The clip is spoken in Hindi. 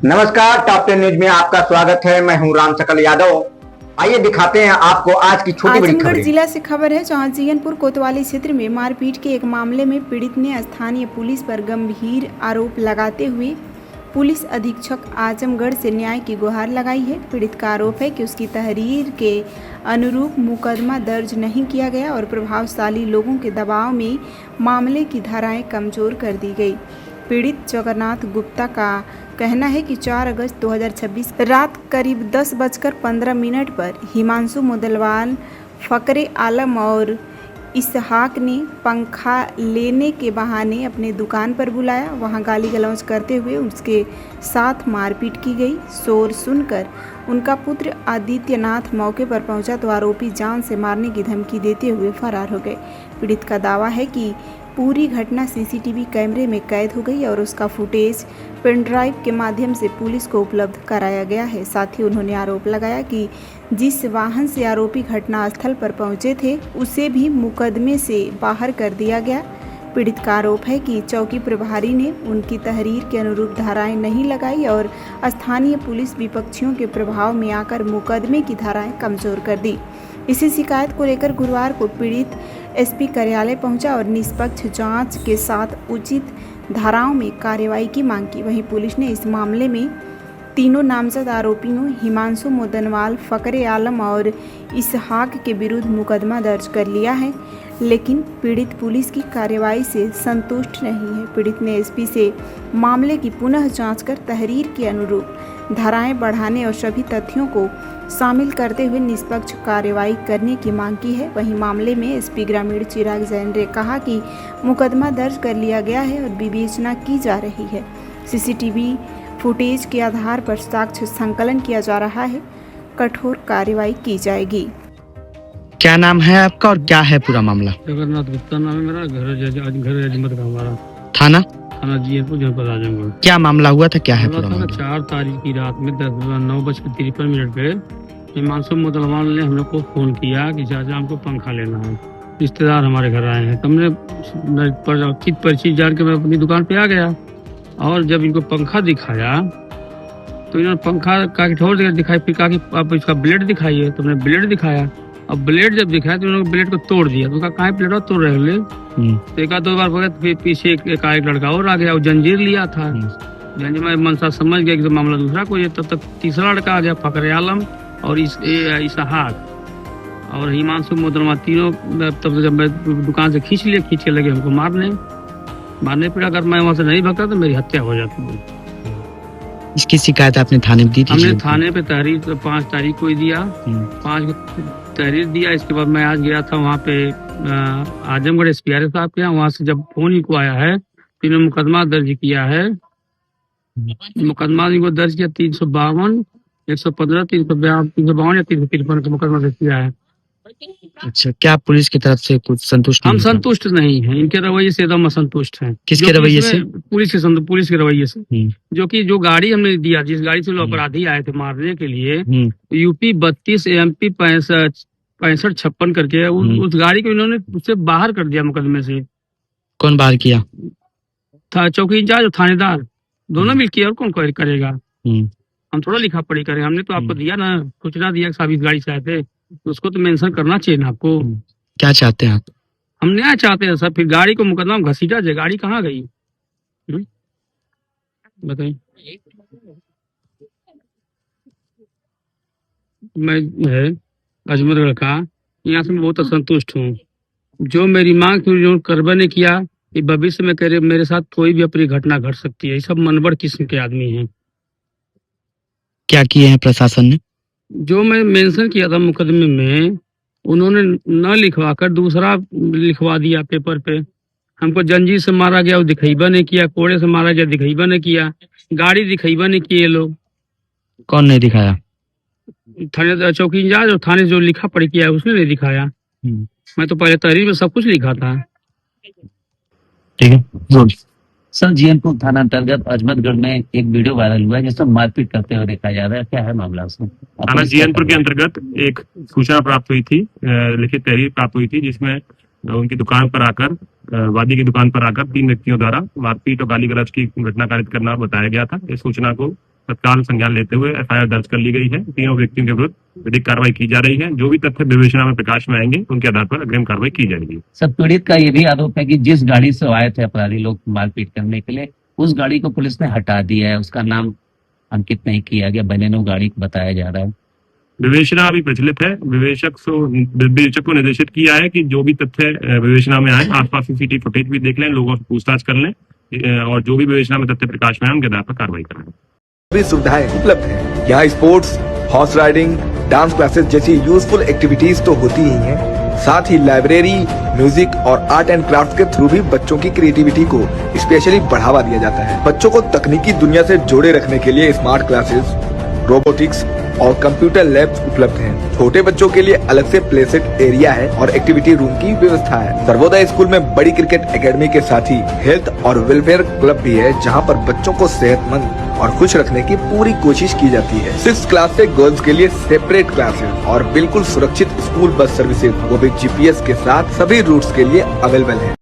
नमस्कार, टॉप 10 न्यूज में आपका स्वागत है। मैं हूं राम सकल यादव। आइए दिखाते हैं आपको आज की छोटी बड़ी आजमगढ़ खबरें। जिला से खबर है, जहां जीयनपुर कोतवाली क्षेत्र में मारपीट के एक मामले में पीड़ित ने स्थानीय पुलिस पर गंभीर आरोप लगाते हुए पुलिस अधीक्षक आजमगढ़ से न्याय की गुहार लगाई है। पीड़ित का आरोप है कि उसकी तहरीर के अनुरूप मुकदमा दर्ज नहीं किया गया और प्रभावशाली लोगों के दबाव में मामले की धाराएं कमजोर कर दी गई। पीड़ित जगन्नाथ गुप्ता का कहना है कि 4 अगस्त 2026 रात करीब 10:15 पर हिमांशु मुदलवाल, फकरे आलम और इसहाक ने पंखा लेने के बहाने अपने दुकान पर बुलाया। वहां गाली गलौज करते हुए उसके साथ मारपीट की गई। शोर सुनकर उनका पुत्र आदित्यनाथ मौके पर पहुंचा तो आरोपी जान से मारने की धमकी देते हुए फरार हो गए। पीड़ित का दावा है कि पूरी घटना सीसीटीवी कैमरे में कैद हो गई और उसका फुटेज पेन ड्राइव के माध्यम से पुलिस को उपलब्ध कराया गया है। साथ ही उन्होंने आरोप लगाया कि जिस वाहन से आरोपी घटनास्थल पर पहुंचे थे उसे भी मुकदमे से बाहर कर दिया गया। पीड़ित का आरोप है कि चौकी प्रभारी ने उनकी तहरीर के अनुरूप धाराएं नहीं लगाई और स्थानीय पुलिस विपक्षियों के प्रभाव में आकर मुकदमे की धाराएं कमजोर कर दी। इसी शिकायत को लेकर गुरुवार को पीड़ित एसपी कार्यालय पहुंचा और निष्पक्ष जांच के साथ उचित धाराओं में कार्रवाई की मांग की। वहीं पुलिस ने इस मामले में तीनों नामजद आरोपियों हिमांशु मुदनवाल, फकरे आलम और इसहाक के विरुद्ध मुकदमा दर्ज कर लिया है, लेकिन पीड़ित पुलिस की कार्रवाई से संतुष्ट नहीं है। पीड़ित ने एसपी से मामले की पुनः जांच कर तहरीर के अनुरूप धाराएं बढ़ाने और सभी तथ्यों को शामिल करते हुए निष्पक्ष कार्रवाई करने की मांग की है। वहीं मामले में एसपी ग्रामीण चिराग जैन ने कहा कि मुकदमा दर्ज कर लिया गया है और विवेचना की जा रही है। सीसीटीवी फुटेज के आधार पर साक्ष्य संकलन किया जा रहा है। कठोर कार्रवाई की जाएगी। क्या नाम है आपका और क्या है पूरा मामला? जगन्नाथ गुप्ता नाम है मेरा। घर अजमत का हमारा। थाना जीयनपुर जनपद आजमगढ़। क्या मामला हुआ था, क्या है पूरा मामला? 4 तारीख की रात में 9:53 पे हिमांशु मुदलवाल ने हम लोग को फोन किया कि चाचा हमको पंखा लेना है, रिश्तेदार हमारे घर आए हैं। हमने पर्ची जान के मैं अपनी दुकान पे आ गया और जब इनको पंखा दिखाया तो इन्होंने पंखा का ठोर दिखाई, फिर कहा कि आप इसका ब्लेड दिखाइए। तो हमने ब्लेड दिखाया। अब ब्लेड जब दिखाया तो उन्होंने ब्लेड को तोड़ दिया। तो कहा कहाँ प्लेट तोड़ रहे हो? तो एक आध 2 बार हो गया। फिर पीछे एक लड़का और आ गया, वो जंजीर लिया था। जंजीर में मनसा समझ गया कि तो मामला दूसरा कोई है। तब तक तीसरा लड़का आ गया, फकरे आलम और इसहाक और हिमांशु मुदलवाल, तीनों। तब जब मैं दुकान से खींच के लगे हमको मारने पड़ा। अगर मैं वहां से नहीं भागता तो मेरी हत्या हो जाती। इसकी शिकायत आपने थाने में दी थी? हमने थाने पे तहरीर 5 तारीख को दिया, 5 को तहरीर दिया। इसके बाद मैं आज गया था वहाँ पे आजमगढ़ एसपी साहब के यहाँ। वहाँ से जब फोन इनको आया है तो इन्होंने मुकदमा दर्ज किया है। मुकदमा इनको दर्ज किया 352, 115, 352 या 353 का मुकदमा दर्ज किया है। अच्छा, क्या पुलिस की तरफ से कुछ संतुष्ट? हम संतुष्ट नहीं हैं, इनके रवैये से एकदम असंतुष्ट हैं। किसके रवैये से? पुलिस के रवैये से। जो गाड़ी हमने दिया, जिस गाड़ी से लोग अपराधी आए थे मारने के लिए, यूपी 32 MP 65 56 करके उस गाड़ी को इन्होंने उससे बाहर कर दिया मुकदमे से। कौन बाहर किया? था चौकी इंचार्ज और थानेदार, दोनों मिल किया। और कौन करेगा? हम थोड़ा लिखा पढ़ी करें। हमने तो आपको दिया ना, सूचना दिया कि साहब इस गाड़ी से आए थे, उसको तो मेंशन करना चाहिए ना आपको। क्या चाहते हैं आप? हम न्याय चाहते हैं सर। फिर गाड़ी को मुकदमा में घसीटा जाए। गाड़ी कहाँ गई बताइए? मैं अजमगढ़ का, यहाँ से मैं बहुत असंतुष्ट हूँ। जो मेरी मांग थी जो करबा ने किया, ये भविष्य में करे मेरे साथ कोई भी अपनी घटना घट सकती है। ये सब मनबड़ किस्म के आदमी हैं। क्या किए हैं प्रशासन ने? जो मैं मेंशन किया था मुकदमे में, उन्होंने न लिखवा कर दूसरा लिखवा दिया पेपर पे। हमको जंजीर से मारा गया, वो दिखाईबा नहीं किया। कोड़े से मारा गया, दिखाईबा नहीं किया। गाड़ी दिखाईबा नहीं किए लोग। कौन नहीं दिखाया? थाने चौकी इंचार्ज और थाने जो लिखा पढ़ी किया है उसने नहीं दिखाया। मैं तो पहले तहरीर में सब कुछ लिखा था। ठीक है सर, जीयनपुर थाना अंतर्गत अजमतगढ़ में एक वीडियो वायरल हुआ है जिसमें मारपीट करते हुए देखा जा रहा है। क्या है मामला उसमें? थाना जीयनपुर के अंतर्गत एक सूचना प्राप्त हुई थी, लिखित तहरीर प्राप्त हुई थी, जिसमें उनकी दुकान पर आकर, वादी की दुकान पर आकर 3 व्यक्तियों द्वारा मारपीट और गाली गलौज की घटना कारित करना बताया गया था। इस सूचना को तत्काल संज्ञान लेते हुए FIR दर्ज कर ली गई है। तीनों व्यक्तियों के विरुद्ध विधिक कार्रवाई की जा रही है। जो भी तथ्य विवेचना में प्रकाश में आएंगे उनके आधार पर अग्रिम कार्रवाई की जाएगी। सब पीड़ित का ये भी आरोप है कि जिस गाड़ी से आए थे अपराधी लोग मारपीट करने के लिए, उस गाड़ी को पुलिस ने हटा दिया है, उसका नाम अंकित नहीं किया गया, बलेनो गाड़ी बताया जा रहा है। विवेचना अभी प्रचलित है। विवेचक को निर्देशित किया है कि जो भी तथ्य विवेचना में आए, आसपास CCTV फुटेज भी देख लें, लोगों से पूछताछ कर लें और जो भी विवेचना में तथ्य प्रकाश में आए उनके आधार पर कार्रवाई करें। सभी सुविधाएं उपलब्ध हैं। यहाँ sports, horse riding, dance classes जैसी यूजफुल एक्टिविटीज तो होती ही हैं, साथ ही लाइब्रेरी, म्यूजिक और आर्ट एंड क्राफ्ट के थ्रू भी बच्चों की क्रिएटिविटी को स्पेशली बढ़ावा दिया जाता है। बच्चों को तकनीकी दुनिया से जोड़े रखने के लिए स्मार्ट क्लासेस, रोबोटिक्स और कंप्यूटर लैब्स उपलब्ध हैं। छोटे बच्चों के लिए अलग से प्ले सेट एरिया है और एक्टिविटी रूम की व्यवस्था है। सर्वोदय स्कूल में बड़ी क्रिकेट एकेडमी के साथ ही हेल्थ और वेलफेयर क्लब भी है, जहां पर बच्चों को सेहतमंद और खुश रखने की पूरी कोशिश की जाती है। 6th क्लास से गर्ल्स के लिए सेपरेट क्लासेस और बिल्कुल सुरक्षित स्कूल बस सर्विसेज, वो भी GPS के साथ सभी रूट्स के लिए अवेलेबल है।